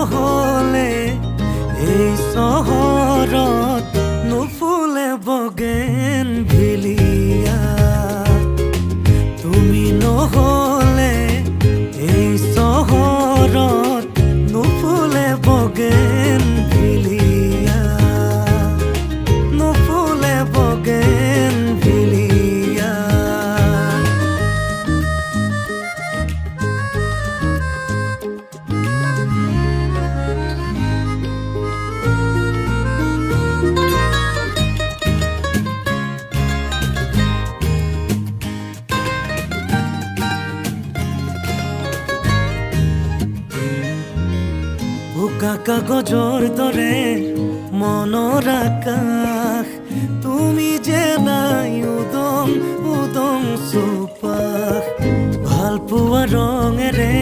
নহ'লে এই চহৰত নুফুলে বগেন ভিলিয়া তুমি নহ'লে এই চহৰত নুফুলে বগেন ভিলিয়া নুফুলে বগেন ভিলিয়া বোকা কাগজৰ দৰে মনৰ আকাশ তুমি যে নাই উদং উদং চৌপাশ ভাল পোৱা ৰঙেৰে